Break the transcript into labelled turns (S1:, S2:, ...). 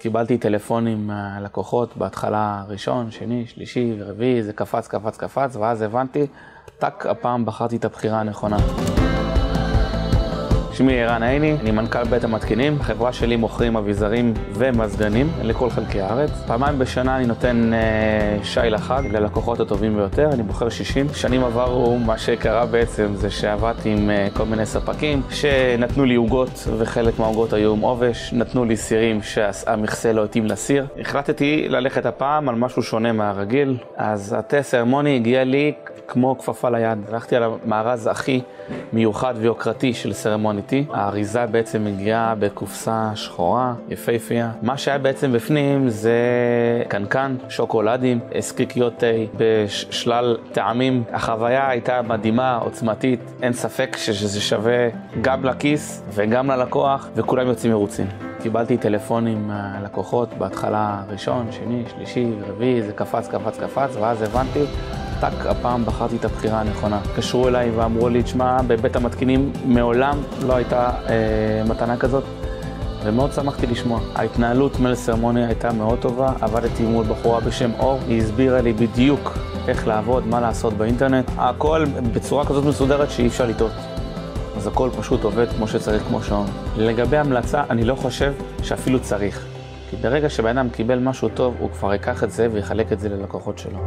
S1: קיבלתי טלפונים מהלקוחות, בהתחלה ראשון, שני, שלישי ורביעי, זה קפץ, ואז הבנתי, הפעם בחרתי את הבחירה הנכונה. שמי ערן עיני, אני מנכ"ל בית המתקינים. החברה שלי מוכרים אביזרים ומזגנים לכל חלקי הארץ. פעמיים בשנה אני נותן שי לחג ללקוחות הטובים ביותר, אני בוחר 60. שנים עברו, מה שקרה בעצם זה שעבדתי עם כל מיני ספקים שנתנו לי עוגות, וחלק מהעוגות היו עם עובש, נתנו לי סירים שהמכסה לא התאים לסיר. החלטתי ללכת הפעם על משהו שונה מהרגיל, אז התה סרמוני הגיע לי כמו כפפה ליד. הלכתי על המארז הכי מיוחד ויוקרתי של סרמוניטי. האריזה בעצם הגיעה בקופסה שחורה, יפהפייה. מה שהיה בעצם בפנים זה קנקן, שוקולדים, סקיקיות תה בשלל טעמים. החוויה הייתה מדהימה, עוצמתית. אין ספק שזה שווה גם לכיס וגם ללקוח, וכולם יוצאים מרוצים. קיבלתי טלפונים מהלקוחות, בהתחלה ראשון, שני, שלישי ורביעי, זה קפץ, ואז הבנתי, הפעם בחרתי את הבחירה הנכונה. קשרו אליי ואמרו לי, תשמע, בבית המתקינים מעולם לא הייתה מתנה כזאת, ומאוד שמחתי לשמוע. ההתנהלות מול סרמוני הייתה מאוד טובה, עבדתי מול בחורה בשם אור, היא הסבירה לי בדיוק איך לעבוד, מה לעשות באינטרנט, הכל בצורה כזאת מסודרת שאי אפשר לטעות. אז הכל פשוט עובד כמו שצריך, כמו שעון. לגבי המלצה, אני לא חושב שאפילו צריך. כי ברגע שבן אדם קיבל משהו טוב, הוא כבר ייקח את זה ויחלק את זה ללקוחות שלו.